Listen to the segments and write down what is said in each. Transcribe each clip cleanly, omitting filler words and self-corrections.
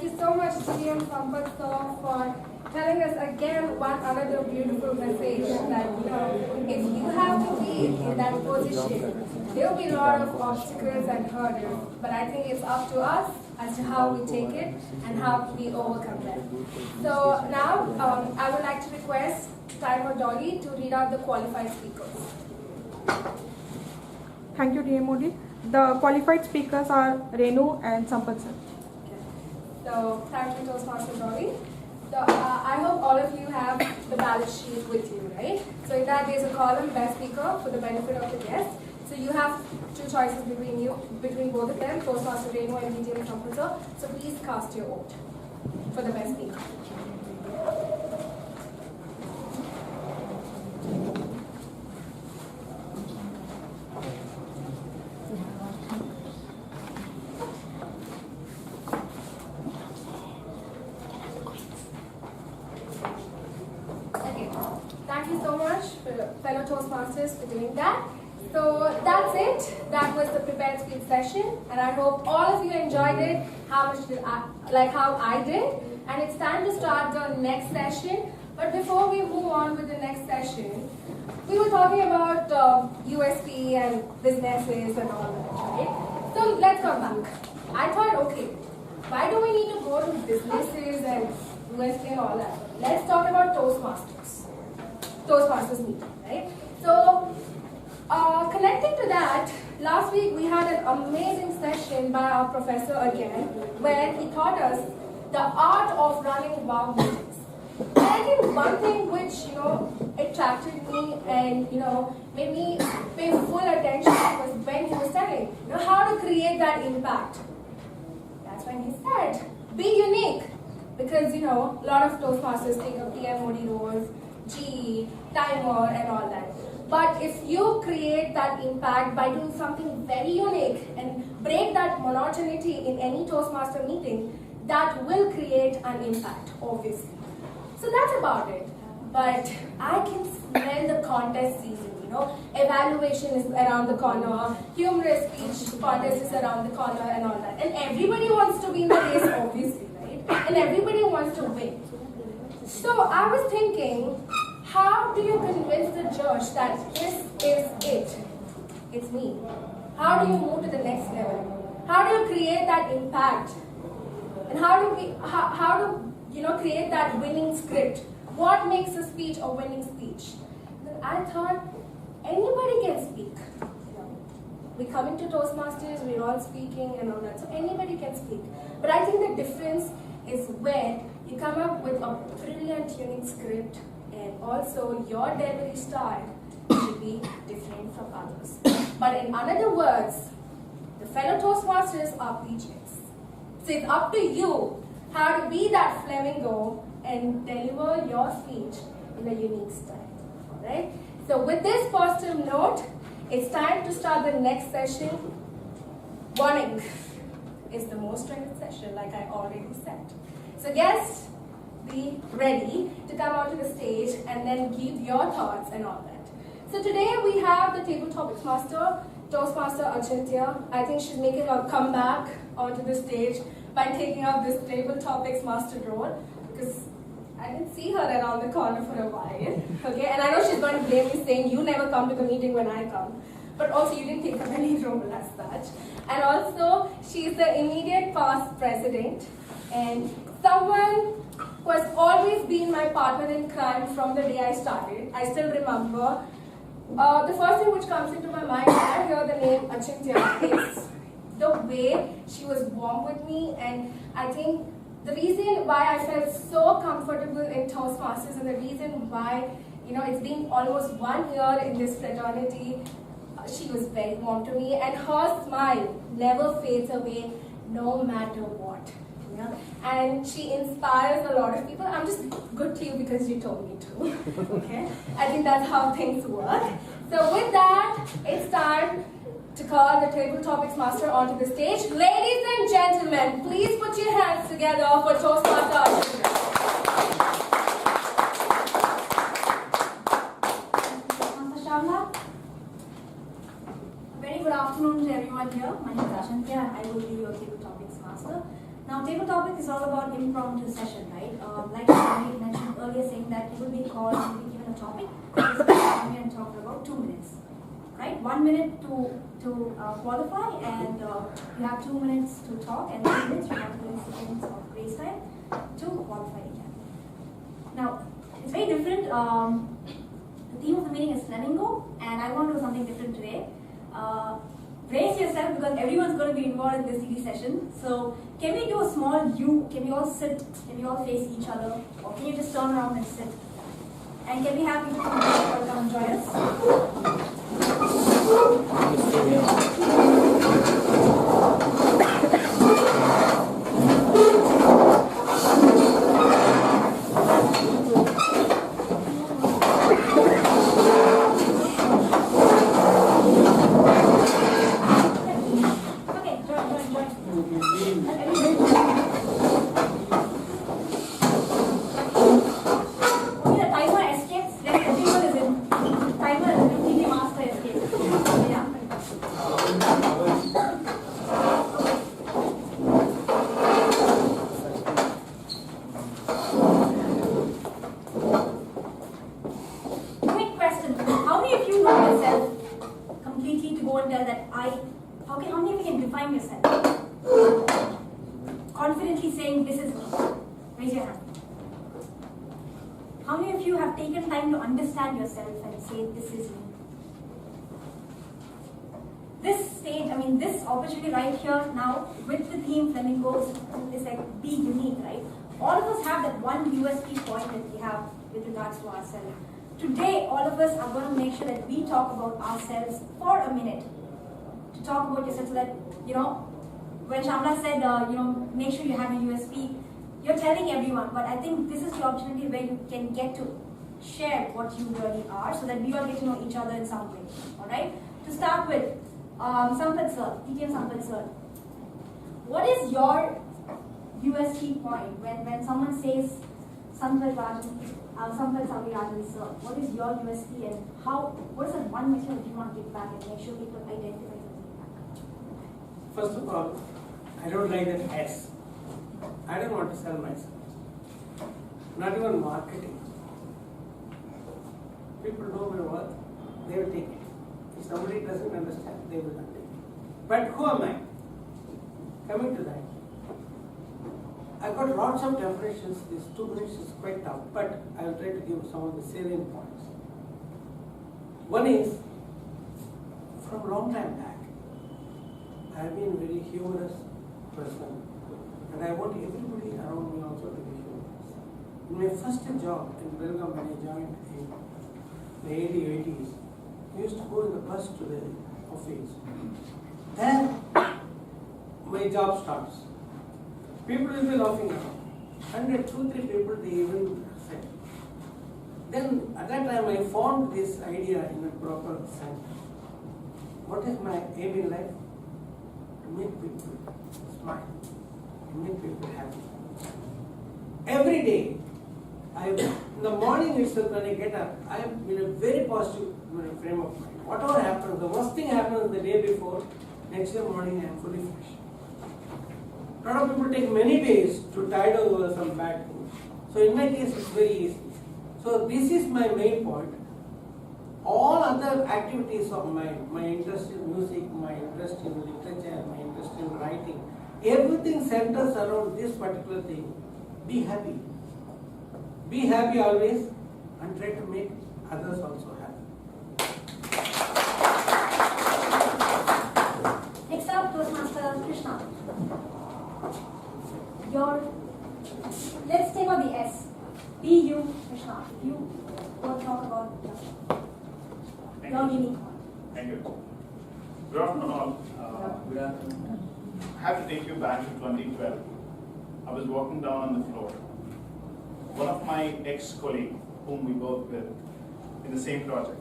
Thank you so much, GM Sampath sir, for telling us again one another beautiful message that, if you have to be in that position, there will be a lot of obstacles and hurdles, but I think it's up to us as to how we take it and how we overcome them. So now, I would like to request Timer Dolly to read out the qualified speakers. Thank you, DM Modi. The qualified speakers are Renu and Sampath sir. So, thank you, Toastmaster Dolly. So, I hope all of you have the balance sheet with you, right? So, in that there's a column, best speaker, for the benefit of the guest. So, you have two choices between both of them, Toastmaster Renu and DJ Sampath. So, please cast your vote for the best speaker. Thank you so much, fellow Toastmasters, for doing that. So that's it. That was the prepared speech session, and I hope all of you enjoyed it. How I did. And it's time to start the next session. But before we move on with the next session, we were talking about USP and businesses and all that, right? So let's come back. I thought, okay, why do we need to go to businesses and USP and all that? Let's talk about Toastmasters meeting, right? So, connecting to that, last week we had an amazing session by our professor again, where he taught us the art of running wow meetings. And I think one thing which, attracted me and, made me pay full attention was when he was telling, how to create that impact. That's when he said, be unique. Because, a lot of Toastmasters take up TMOD roles, GE, timer and all that. But if you create that impact by doing something very unique and break that monotonity in any Toastmaster meeting, that will create an impact, obviously. So that's about it. But I can smell the contest season, evaluation is around the corner, humorous speech contest is around the corner and all that. And everybody wants to be in the race, obviously, right? And everybody wants to win. So I was thinking, how do you convince the judge that this is it? It's me. How do you move to the next level? How do you create that impact? And how do create that winning script? What makes a speech a winning speech? Then I thought, anybody can speak. We come into Toastmasters, we're all speaking and all that, so anybody can speak. But I think the difference is when you come up with a brilliant, unique script, and also your delivery style should be different from others. But in other words, the fellow Toastmasters are PJs. So it's up to you how to be that flamingo and deliver your speech in a unique style. Alright? So with this positive note, it's time to start the next session. Warning is the most trended session, like I already said. So guests, be ready to come onto the stage and then give your thoughts and all that. So today we have the Table Topics Master, Toastmaster Achinthiya. I think she's making a comeback onto the stage by taking up this Table Topics Master role, because I didn't see her around the corner for a while. Okay, and I know she's going to blame me saying you never come to the meeting when I come. But also you didn't take up any role as such. And also she's the immediate past president and someone who has always been my partner in crime from the day I started. I still remember. The first thing which comes into my mind when I hear the name Achinthiya is the way she was warm with me, and I think the reason why I felt so comfortable in Toastmasters and the reason why, it's been almost 1 year in this fraternity, she was very warm to me, and her smile never fades away no matter what. And she inspires a lot of people. I'm just good to you because you told me to. Okay? I think that's how things work. So with that, it's time to call the Table Topics Master onto the stage. Ladies and gentlemen, please put your hands together for Toastmaster Achinthiya. Very good afternoon to everyone here. My name is Achinthiya and I will be your Table Topics Master. Now Now, table topic is all about impromptu session, right? Like I mentioned earlier, saying that you will be called, you will be given a topic, and talk for about 2 minutes, right? 1 minute to qualify, and you have 2 minutes to talk, and 2 minutes you have 20 seconds of grace time to qualify again. Now, it's very different. The theme of the meeting is flamingo, and I want to do something different today. Brace yourself because everyone's going to be involved in this CD session. So, can we do a small U? Can we all sit? Can we all face each other? Or can you just turn around and sit? And can we have people come and join us? Opportunity right here now with the theme flamingos is like be unique, right? All of us have that one USP point that we have with regards to ourselves. Today, all of us are going to make sure that we talk about ourselves for a minute. To talk about yourself so that, when Shamla said, make sure you have a USP, you're telling everyone, but I think this is the opportunity where you can get to share what you really are so that we all get to know each other in some way, alright? To start with, Sampath sir, TTM Sampath sir, what is your USP point when someone says Sampath Rajan sir? What is your USP and what is that one message you want to give back and make sure people identify something back? First of all, I don't like that S. I don't want to sell myself. Not even marketing. People know my worth, they will take it. If somebody doesn't understand, they will not take it. But who am I? Coming to that. I've got lots of definitions. These 2 minutes is quite tough, but I will try to give some of the salient points. One is, from a long time back, I have been a very humorous person, and I want everybody around me also to be humorous. In my first job in Belgaum, when I joined in the early 80s, we used to go in the bus to the office. Then my job starts. People will be laughing around. 100, 2, 3 people they even said. Then at that time I formed this idea in a proper sense. What is my aim in life? To make people smile, to make people happy. Every day, in the morning itself when I get up, I am in a very positive frame of mind. Whatever happens, the worst thing happens the day before, next day morning I am fully fresh. A lot of people take many days to tide over some bad things. So in my case, it's very easy. So this is my main point. All other activities of mine, my interest in music, my interest in literature, my interest in writing, everything centers around this particular thing. Be happy. Be happy always and try to make others also happy. Next up, Toastmaster Krishna. Let's take out the S. Be you, Krishna. You will talk about your unique one. Thank you. Good afternoon all. Good afternoon. I have to take you back to 2012. I was walking down on the floor. One of my ex-colleagues, whom we worked with in the same project,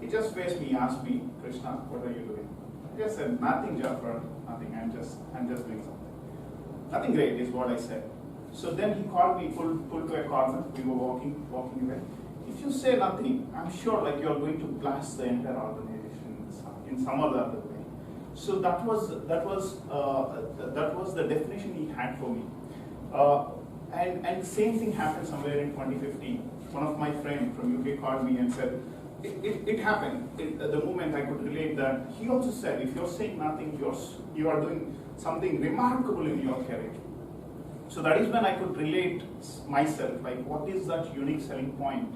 he just faced me, asked me, Krishna, what are you doing? I just said, nothing, Jafar, nothing. I'm just doing something. Nothing great is what I said. So then he called me, pulled to a corner. We were walking away. If you say nothing, I'm sure like you're going to blast the entire organization in some other way. So that was the definition he had for me. And the same thing happened somewhere in 2015. One of my friends from UK called me and said, it happened. The moment I could relate that, he also said, if you're saying nothing, you are doing something remarkable in your career. So that is when I could relate myself, like what is that unique selling point?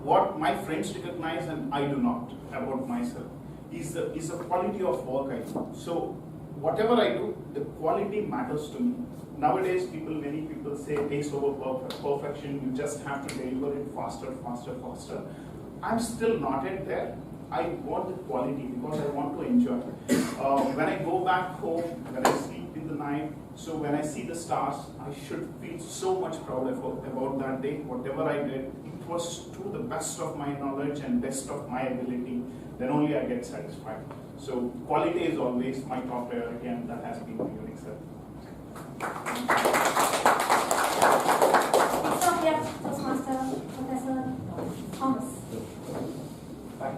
What my friends recognize and I do not about myself is the quality of work I do. So whatever I do, the quality matters to me. Nowadays, many people say pace over perfection, you just have to deliver it faster. I'm still not yet there. I want the quality because I want to enjoy it. When I go back home, when I sleep in the night, so when I see the stars, I should feel so much proud about that day. Whatever I did, it was to the best of my knowledge and best of my ability. Then only I get satisfied. So quality is always my top priority, and that has been my unique self. Next up, we have Toastmaster Professor Thomas. Hi.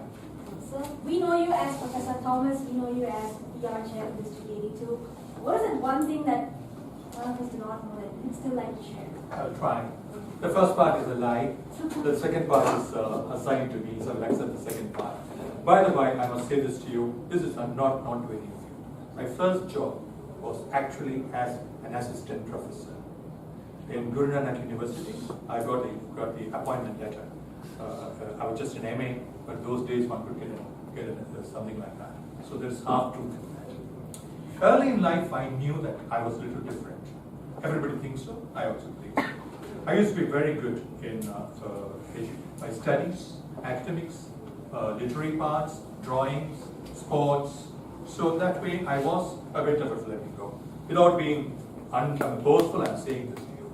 So we know you as Professor Thomas. We know you as PR Chair of District 82. What is it one thing that one of us do not know that you'd still like to share? I'll try. The first part is a lie. The second part is assigned to me, so I'll accept the second part. By the way, I must say this to you. This is not to any of you. My first job was actually as an assistant professor in Guru Nanak University. I got the appointment letter. I was just an MA, but those days one could get something like that. So there's half truth in that. Early in life, I knew that I was a little different. Everybody thinks so. I also think so. I used to be very good in my studies, academics, literary parts, drawings, sports. So that way, I was a bit of a flamingo. Without being boastful, I'm saying this to you.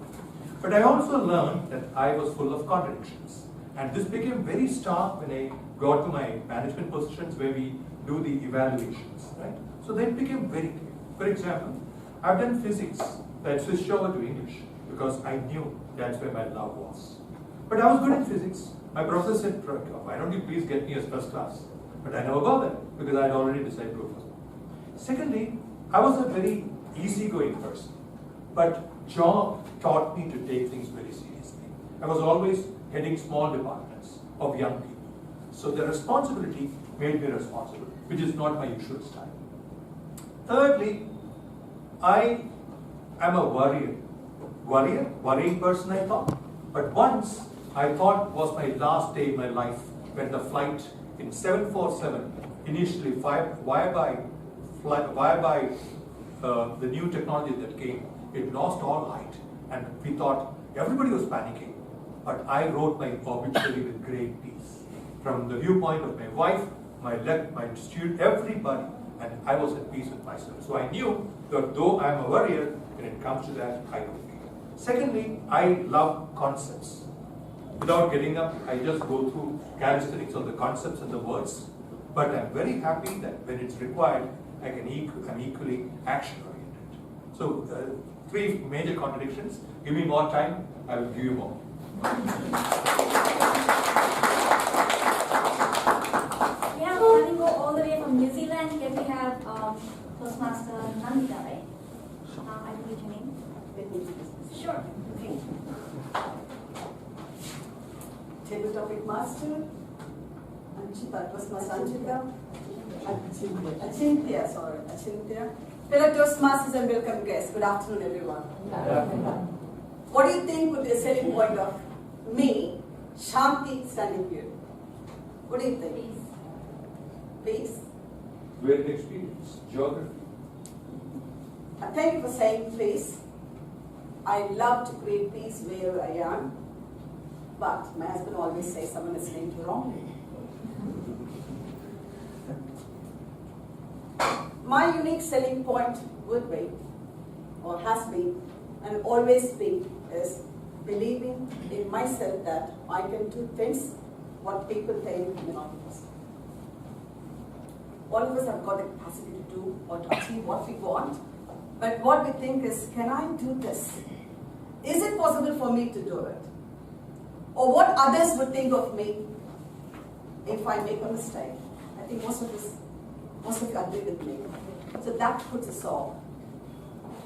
But I also learned that I was full of contradictions. And this became very stark when I got to my management positions where we do the evaluations, right? So that became very clear. For example, I've done physics, I switched over to English because I knew that's where my love was. But I was good in physics. My professor said, why don't you please get me as first class? But I never bothered because I had already decided to go first. Secondly, I was a very easygoing person. But job taught me to take things very seriously. I was always heading small departments of young people. So the responsibility made me responsible, which is not my usual style. Thirdly, I am a worrying person, I thought. But once I thought was my last day in my life when the flight in 747, initially via by the new technology that came, it lost all light, and we thought everybody was panicking. But I wrote my obituary with great peace. From the viewpoint of my wife, my student, everybody, and I was at peace with myself. So I knew that though I am a warrior, when it comes to that, I don't feel. Secondly, I love concepts. Without getting up, I just go through calisthenics of the concepts and the words. But I'm very happy that when it's required, I'm equally action-oriented. So, three major contradictions. Give me more time, I will give you more. We have Flamingo all the way from New Zealand. Here we have Toastmaster Nandita, right? I believe your name. Sure. Okay. Table topic master, Toastmaster Achinthiya. Fellow Toastmasters and welcome guests. Good afternoon, everyone. What do you think would be a selling point of me, Shanti, standing here? What do you think? Peace. Great experience, geography. Thank you for saying peace. I love to create peace wherever I am. But my husband always says someone is listening to wrongly. My unique selling point would be, or has been, and always be, is believing in myself that I can do things what people think may not be possible. All of us have got the capacity to do or to achieve what we want, but what we think is, can I do this? Is it possible for me to do it? Or what others would think of me if I make a mistake? I think most of you agree with me. So that puts us all.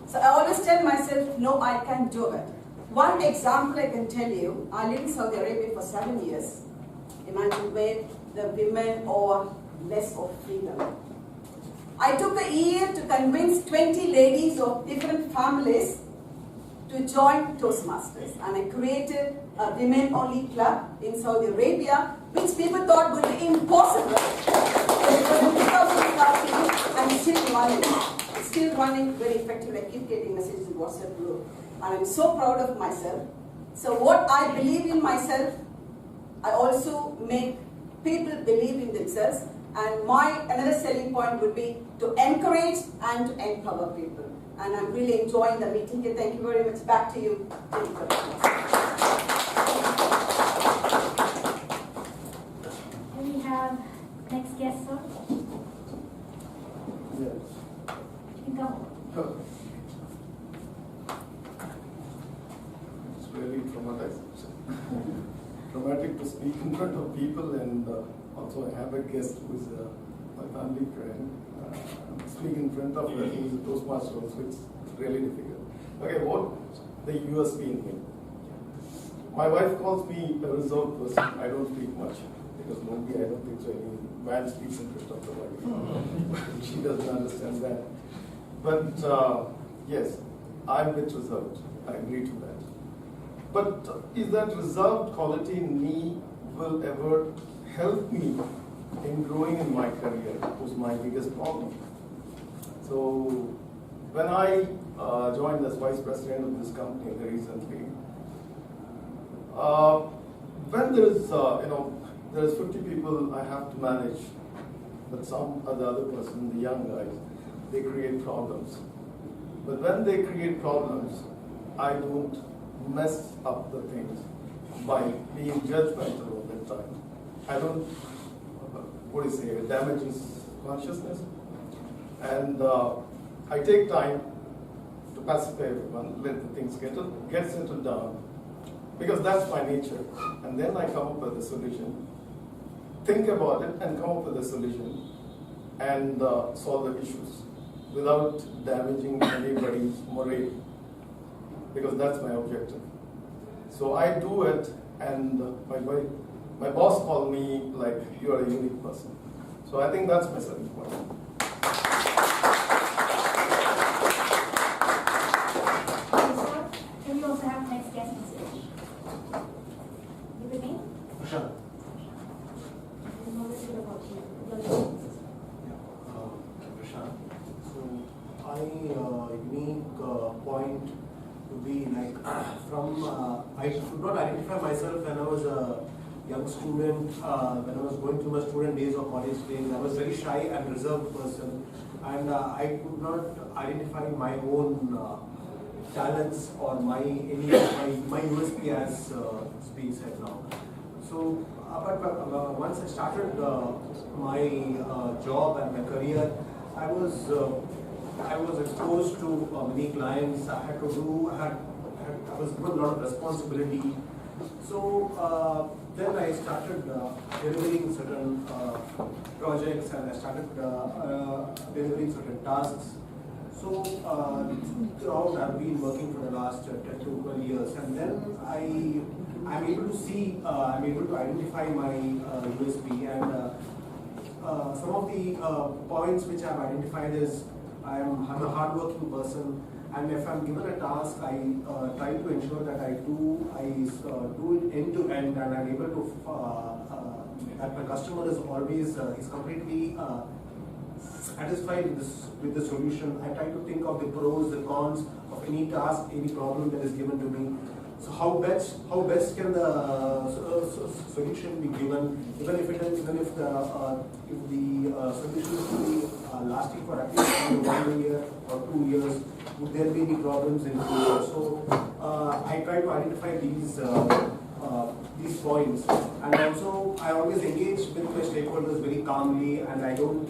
So I always tell myself, no, I can do it. One example I can tell you, I lived in Saudi Arabia for 7 years. Imagine where the women are less of freedom. I took a year to convince 20 ladies of different families to join Toastmasters, and I created a women-only club in Saudi Arabia, which people thought would be impossible. It was in 2013, and it's still running very effectively. I keep getting messages in WhatsApp group, and I'm so proud of myself. So what I believe in myself, I also make people believe in themselves, and my another selling point would be to encourage and to empower people. And I'm really enjoying the meeting here. Thank you very much. Back to you. Thank you very much. Can we have next guest, sir? Yes. You can go. It's really traumatic to speak in front of people, and also I have a guest who is my family friend. Speak in front of her who is a Toastmaster also, it's really difficult. Okay, what the USP in me? My wife calls me a reserved person. I don't speak much because nobody, I don't think so, any man speaks in front of the wife. She doesn't understand that. But yes, I'm a bit reserved. I agree to that. But is that reserved quality in me will ever help me in growing in my career? Was my biggest problem. So when I joined as vice president of this company very recently, when there is there is 50 people I have to manage, but some of the other person, the young guys, they create problems. But when they create problems, I don't mess up the things by being judgmental all the time. I don't, what do you say, it damages consciousness. And I take time to pacify everyone, let the things get settled down, because that's my nature. And then I come up with a solution, think about it and come up with a solution, and solve the issues without damaging anybody's morale, because that's my objective. So I do it, and my boss called me like, you are a unique person. So I think that's my selling point. Can we also have next guest on stage? You with me? Sure. Prashant. So, my unique point to be like I could not identify myself when I was a young student, when I was going through my student days or college days. I was very shy and reserved person, and I could not identify my own talents or my USP as is being said now. So, but once I started my job and my career, I was exposed to many clients. I was given a lot of responsibility. So then I started delivering certain projects, and I started delivering certain tasks. So throughout I've been working for the last 10 to 12 years, and then I'm able to see, I'm able to identify my USP, and some of the points which I've identified is I'm a hardworking person, and if I'm given a task, I try to ensure that I do it end to end, and I'm able to that my customer is always is completely satisfied with the solution. I try to think of the pros, the cons of any task, any problem that is given to me. So how best can the solution be given, even if the solution is to be lasting for at least 1 year or 2 years, would there be any problems in future? So I try to identify these points, and also I always engage with my stakeholders very calmly, and I don't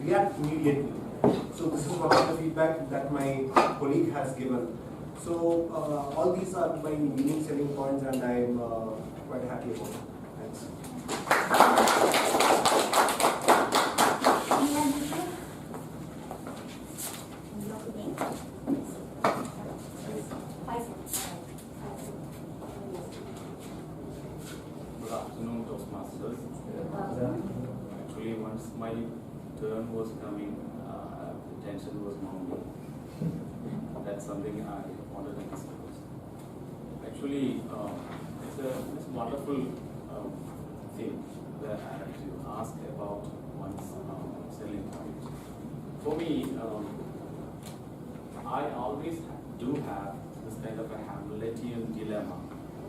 react immediately. So this is one of the feedback that my colleague has given. So all these are my unique selling points, and I'm quite happy about it. Thanks. turn was coming, the tension was mounting. That's something I wanted to discuss. Actually, it's a wonderful thing that I have to ask about one's selling point. For me, I always do have this kind of a Hamletian dilemma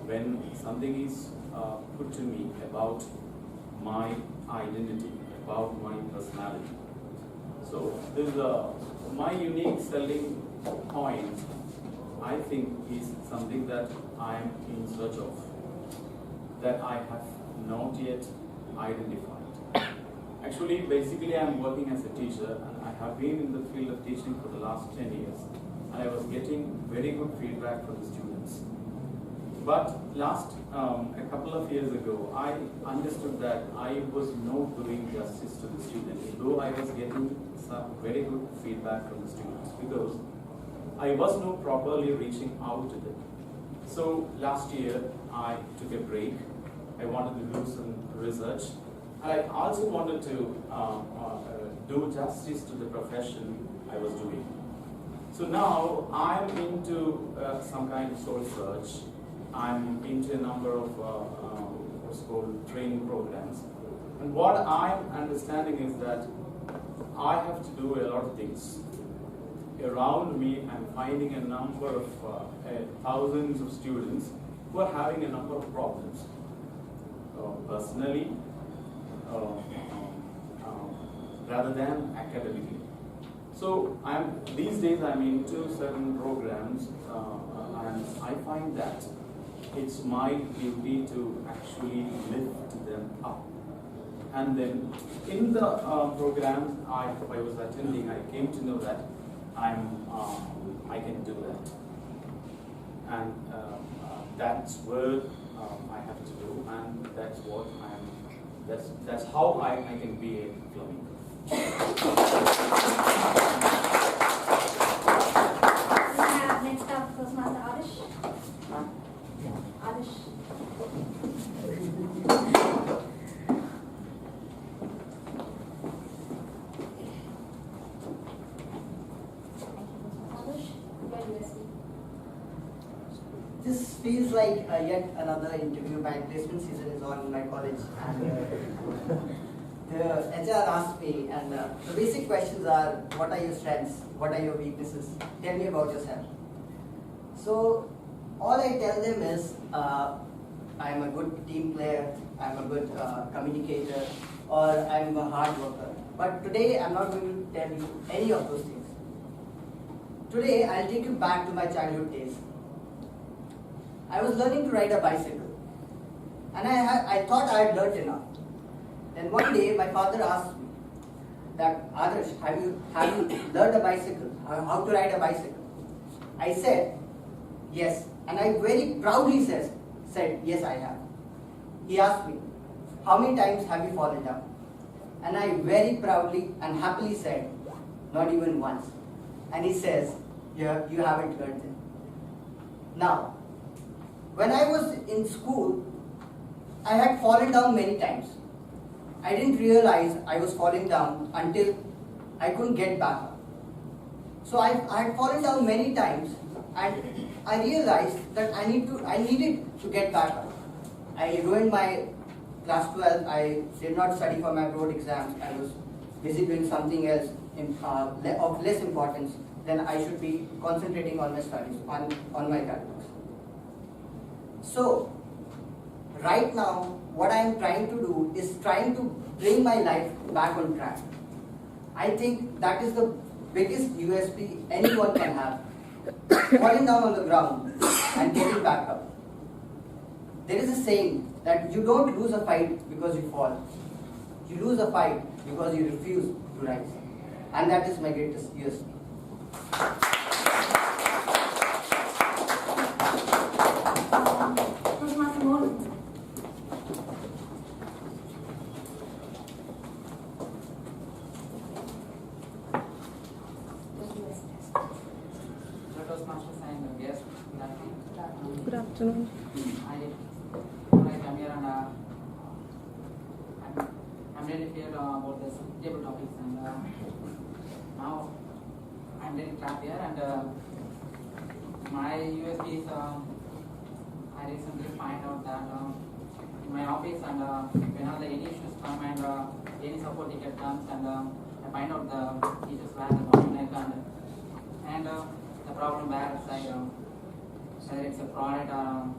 when something is put to me about my identity, about my personality. So there's my unique selling point, I think, is something that I am in search of, that I have not yet identified. Actually, basically, I am working as a teacher, and I have been in the field of teaching for the last 10 years, and I was getting very good feedback from the students. But a couple of years ago, I understood that I was not doing justice to the students, though I was getting some very good feedback from the students, because I was not properly reaching out to them. So last year, I took a break. I wanted to do some research, and I also wanted to do justice to the profession I was doing. So now I'm into some kind of soul search. I'm into a number of what's called training programs. And what I'm understanding is that I have to do a lot of things. Around me, I'm finding a number of thousands of students who are having a number of problems. Personally, rather than academically. So these days I'm into certain programs, and I find that it's my duty to actually lift them up. And then in the programs I was attending, I came to know that I can do that, and that's where I have to do, and that's what that's how I can be a flamingo. Next up, Toastmaster Adish. Adish. This feels like yet another interview. My placement season is on in my college, and the HR asked me, and the basic questions are: what are your strengths? What are your weaknesses? Tell me about yourself. So all I tell them is, I'm a good team player, I'm a good communicator, or I'm a hard worker. But today I'm not going to tell you any of those things. Today I'll take you back to my childhood days. I was learning to ride a bicycle, and I thought I had learned enough. Then one day my father asked me that, Adarsh, have you learned a bicycle? How to ride a bicycle? I said yes, and I very proudly said yes, I have. He asked me, how many times have you fallen down? And I very proudly and happily said, not even once. And he says, yeah, you haven't learned it. Now, when I was in school, I had fallen down many times. I didn't realize I was falling down until I couldn't get back up. So I had fallen down many times, and I realized that I needed to get back up. I ruined my class 12. I did not study for my board exams. I was busy doing something else of less importance than I should be concentrating on my studies, on my academics. So, right now, what I am trying to do is trying to bring my life back on track. I think that is the biggest USP anyone can have. Falling down on the ground and getting back up. There is a saying that you don't lose a fight because you fall. You lose a fight because you refuse to rise. And that is my greatest USP. Toastmaster Mohan. Toastmasters and guests, Good afternoon. I come here and I'm I'm really clear about this table topics, and now I'm very trapped here, and my USP is I recently find out that in my office, and whenever any issues come and any support ticket comes, and I find out the issues where the bottleneck and the problem where it's like whether it's a product or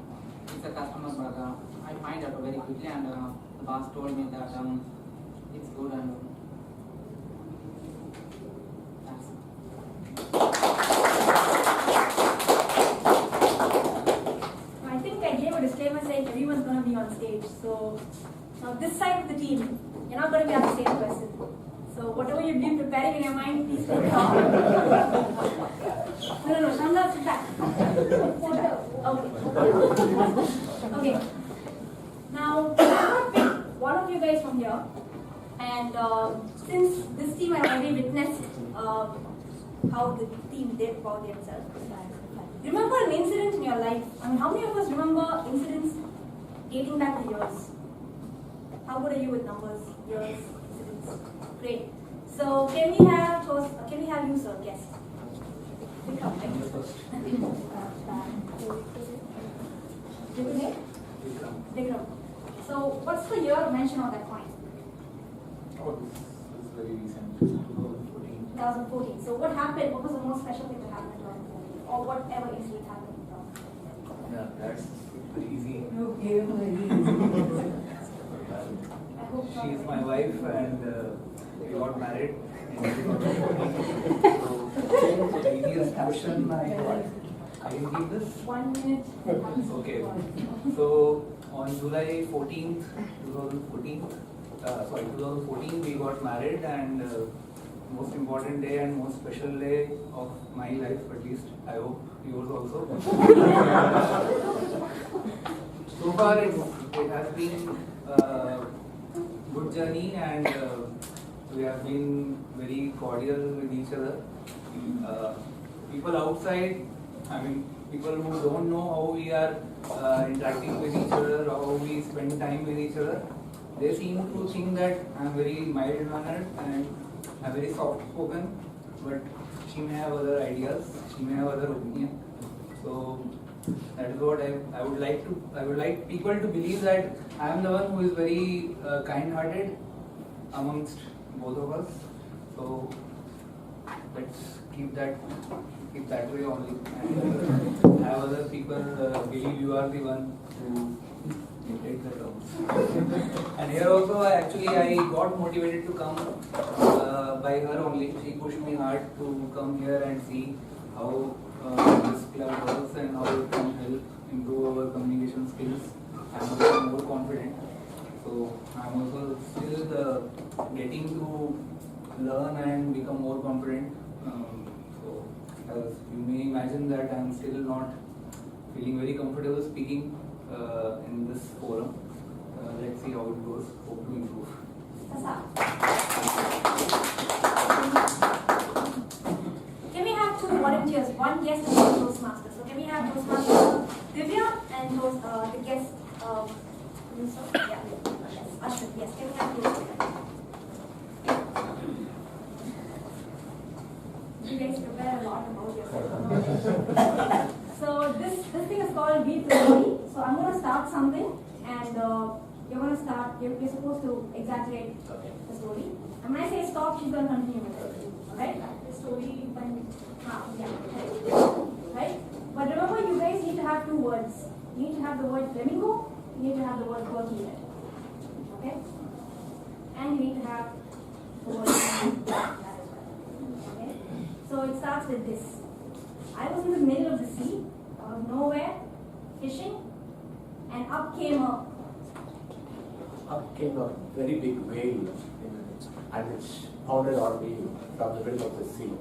it's a customer, but I find out very quickly, and the boss told me that it's good, and that's it. I think I gave a disclaimer saying everyone's going to be on stage. So now this side of the team, you're not going to be asked the same question. So whatever you've been preparing in your mind, please put it on. No, Shamla, sit back. Sit back. Okay. Okay. Now, I'm going to pick one of you guys from here. And since this team has already witnessed how the team did about themselves, remember an incident in your life. I mean, how many of us remember incidents dating back to years? How good are you with numbers, years, incidents? Great. So can we have you, sir, guest? Vikram. So what's the year mentioned on that coin? Oh, this is very recent, 2014. 2014. So what happened? What was the most special thing that happened in 2014? Or whatever incident happened in 2014? Yeah, that's pretty easy. I hope not. She is my wife, and we got married in 2014. So the easiest question I got. I can give this? 1 minute. Okay. So on July 14th, 2014, we got married, and most important day and most special day of my life, at least. I hope yours also. So far, it has been a good journey, and we have been very cordial with each other. People outside, I mean, people who don't know how we are interacting with each other, how we spend time with each other, they seem to think that I'm very mild-mannered and I'm very soft-spoken, but she may have other ideas, she may have other opinions. So that is what I would like people to believe, that I am the one who is very kind-hearted amongst both of us. So let's keep that way only, and have other people believe you are the one who take the terms. And here also, I got motivated to come by her only. She pushed me hard to come here and see how this club works and how it can help improve our communication skills and become more confident. So I'm also still getting to learn and become more confident. So as you may imagine that I'm still not feeling very comfortable speaking in this forum. Let's see how it goes. Hope to improve. Can we have 2 volunteers, 1 guest and 1 Toastmaster? So can we have Toastmaster Divya and the guest Ashwin? Yes, can we have 2? You guys prepare a lot about yourself. So this thing is called Beat the Story. So I'm going to start something, and you're going to start. You're supposed to exaggerate the story. And when I say stop, she's going to continue with it. Alright? The story when right? But remember, you guys need to have 2 words. You need to have the word flamingo. You need to have the word turkey in it. Okay? And you need to have the word okay? So it starts with this. I was in the middle of the sea, out of nowhere, fishing, and up came a very big whale, and it pounded on me from the middle of the sea.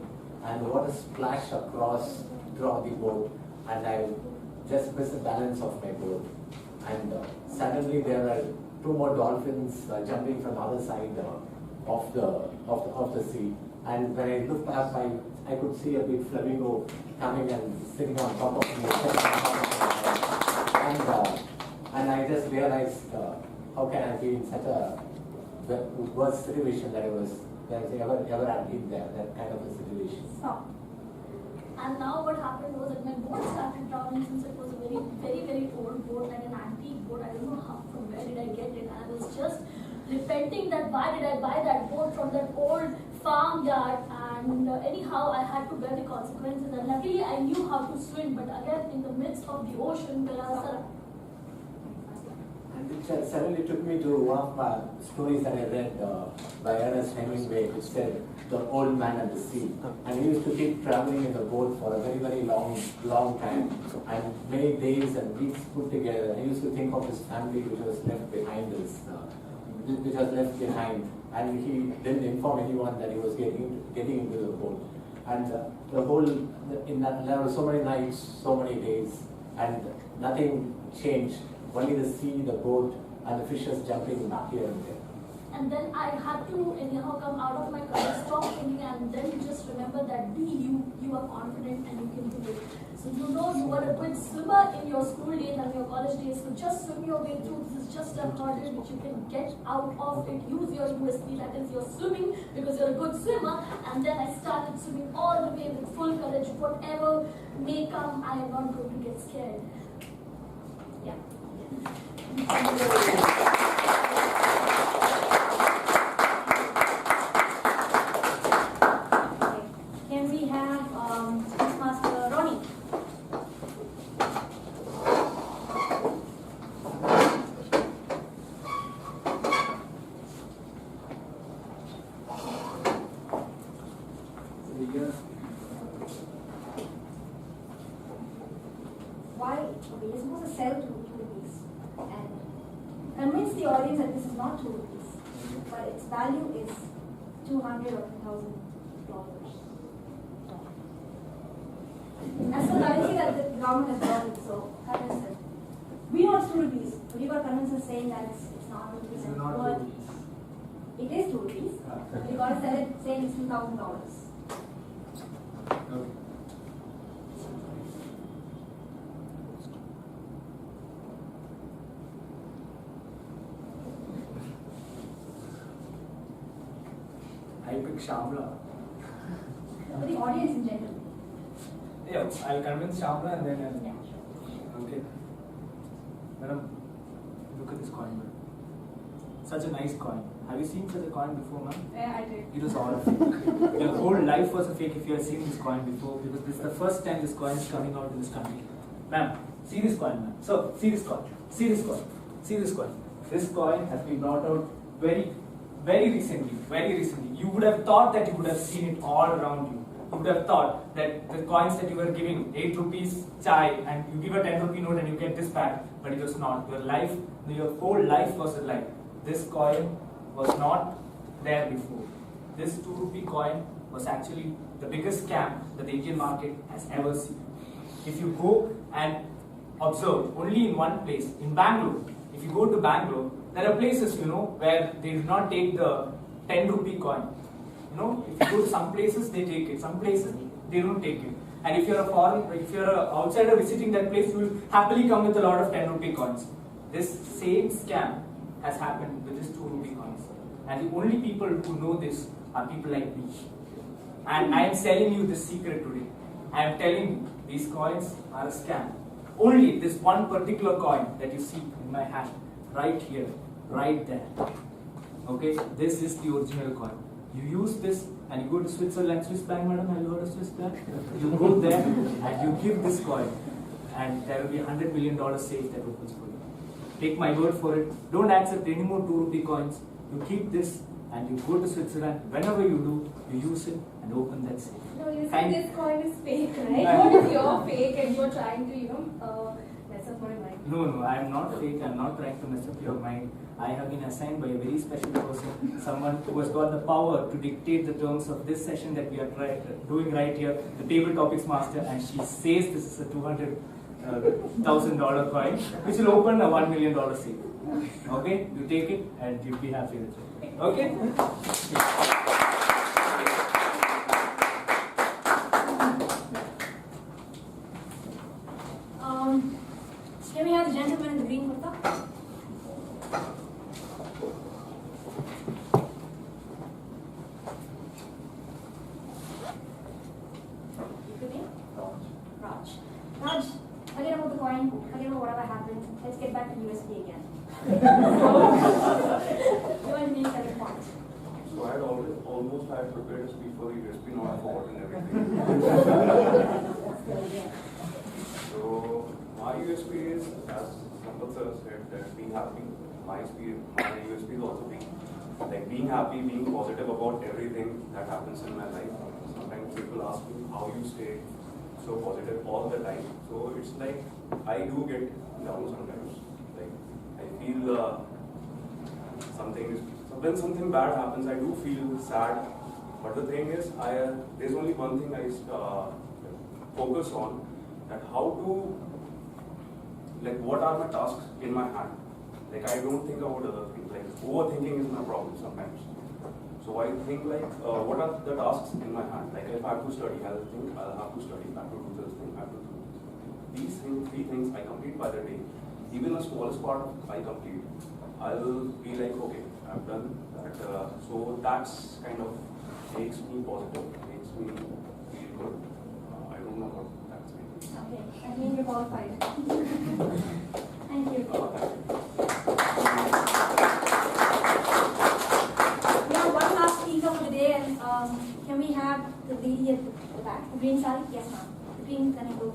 And what a splash across throughout the boat, and I just missed the balance of my boat. And suddenly there were 2 more dolphins jumping from the other side of the sea. And when I looked up, I could see a big flamingo coming and sitting on top of me. And I just realized, how can I be in such a worst situation that has ever been there, that kind of a situation. Stop. And now what happened was that my boat started drowning, since it was a very, very, very old boat, like an antique boat. I don't know from where did I get it. And I was just repenting that why did I buy that boat from that old farmyard. And anyhow, I had to bear the consequences. And luckily, I knew how to swim. But again, in the midst of the ocean, there was And it suddenly took me to one of my stories that I read by Ernest Hemingway, which said, The Old Man and the Sea. And he used to keep traveling in the boat for a very, very long time, and many days and weeks put together. He used to think of his family which was left behind and he didn't inform anyone that he was getting into the boat. And there were so many nights, so many days, and nothing changed. Only the sea, the boat, and the fishes jumping here and there. And then I had to anyhow come out of my cover, stop thinking, and then just remember that be you are confident and you can do it. So you know you were a good swimmer in your school days and your college days, so just swim your way through. This is just a hurdle which you can get out of it. Use your USP, that is your swimming, because you're a good swimmer. And then I started swimming all the way with full courage. Whatever may come, I am not going to get scared. Yeah. Can we have Toastmaster Ronnie? Why? Okay, you're supposed to sell 2 rupees and convince the audience that this is not 2 rupees, but its value is $200 or $2,000. As for currency that the government has brought it, so convince them. We know it's 2 rupees, but you got to convince us saying that it's not 2 rupees. It's not 2 rupees. It is 2 rupees. But you got to sell it saying it's $2,000. Okay. I pick Shamla. For the audience in general. Yeah, I'll convince Shamla and then okay. Madam, look at this coin, madam. Such a nice coin. Have you seen such a coin before, ma'am? Yeah, I did. It was all fake. Your whole life was a fake if you have seen this coin before, because this is the first time this coin is coming out in this country. Ma'am, see this coin, ma'am. So, see this coin. See this coin. See this coin. This coin has been brought out very recently. Very recently. You would have thought that you would have seen it all around you. You would have thought that the coins that you were giving, 8 rupees chai, and you give a 10 rupee note and you get this back, but it was not. Your whole life was a lie. This coin was not there before. This 2 rupee coin was actually the biggest scam that the Indian market has ever seen. If you go and observe only in one place, in Bangalore, if you go to Bangalore, there are places, where they do not take the 10 rupee coin. If you go to some places, they take it. Some places, they don't take it. And if you're an outsider visiting that place, you will happily come with a lot of 10 rupee coins. This same scam has happened with this 2 rupee coins. And the only people who know this are people like me. And I am selling you this secret today. I am telling you, these coins are a scam. Only this one particular coin that you see in my hand, right here, right there. Okay, this is the original coin. You use this and you go to Switzerland, Swiss bank, madam, have you heard of Swiss bank? You go there and you give this coin, and there will be $100 million safe that opens for you. Take my word for it. Don't accept any more 2 rupee coins. You keep this and you go to Switzerland. Whenever you do, you use it and open that safe. No, you see, this coin is fake, right? What if you're fake and you're trying to, mess up my mind? No, I am not fake. I am not trying to mess up your mind. I have been assigned by a very special person, someone who has got the power to dictate the terms of this session that we are doing right here, the Table Topics Master, and she says this is a $200,000 coin, which will open a $1 million safe. Okay, you take it and you'll be happy with it. Okay? Can we have the gentleman in the green kurta? the point, forget about whatever happened, let's get back to USP again. Your unique selling point. So I had almost had prepared a speech for the USP, now I've forgotten everything. So my USP is, as Sampath sir said, that being happy. My USP is also being happy, being positive about everything that happens in my life. Sometimes people ask me how you stay so positive all the time. So it's like I do get down sometimes. Like I feel when something bad happens, I do feel sad. But the thing is, there's only one thing I focus on, that how to, like, what are my tasks in my hand. Like, I don't think about other things. Like, overthinking is my problem sometimes. So I think, like, what are the tasks in my hand? Like, if I have to study, I'll think I'll have to study, I have to do this thing, I have to do this. These three things I complete by the day. Even the smallest part I complete, I'll be like, okay, I've done that. So that's kind of makes me positive, makes me feel good. I don't know what that's means. Okay, I think you're qualified. Thank you. We have one last speaker for the day, and can we have the lady at the back? The green sari? Yes, ma'am. The green flamingo.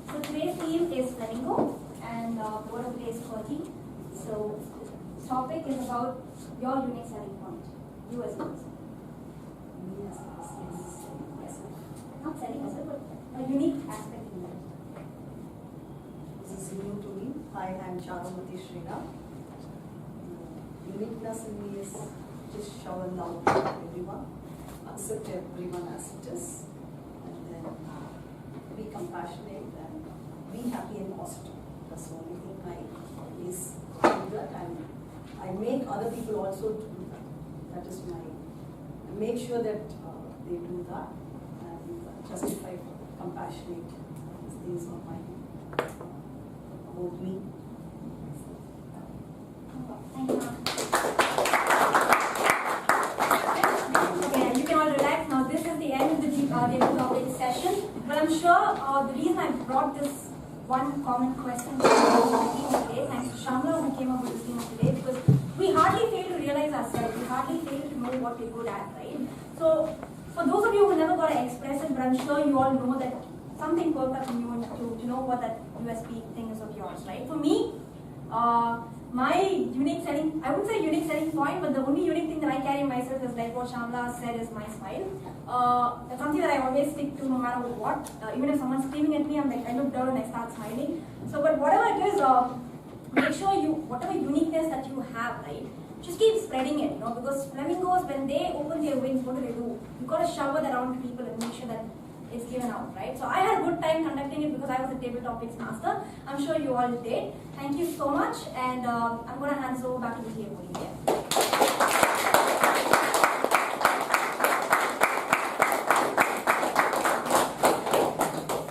So today's theme is flamingo, and the word of the day is quality. So the topic is about your unique selling point. You as a person. Yes. Not selling as but a unique aspect in that. This is new to me. Hi, I'm Charumati Srinath. Uniqueness in me is just shower love to everyone, accept everyone as it is, and then be compassionate and be happy and positive. That's the only thing I always do that, and I make other people also do that. That is I make sure that they do that and justify compassionate. These are my about me. Thank you, ma'am. Okay, you can all relax now. This is the end of the table topic session. But I'm sure the reason I brought this one common question to the theme of today, thanks to Shamla who came up with the theme of today, because we hardly fail to realize ourselves. We hardly fail to know what we're good at, right? So, for those of you who never got to express it, but I'm sure you all know that something perked up in you to know what that USP thing is of yours, right? For me, my unique selling, I wouldn't say unique selling point, but the only unique thing that I carry in myself is like what Shamla said is my smile. That's something that I always stick to no matter what. Even if someone's screaming at me, I'm like, I look down and I start smiling. So, but whatever it is, make sure whatever uniqueness that you have, right, just keep spreading it, because flamingos, when they open their wings, what do? You've got to shower that around to people and make sure that it's given out, right? So I had a good time conducting it because I was a table topics master. I'm sure you all did. Thank you so much, and I'm going to hand this over back to the table.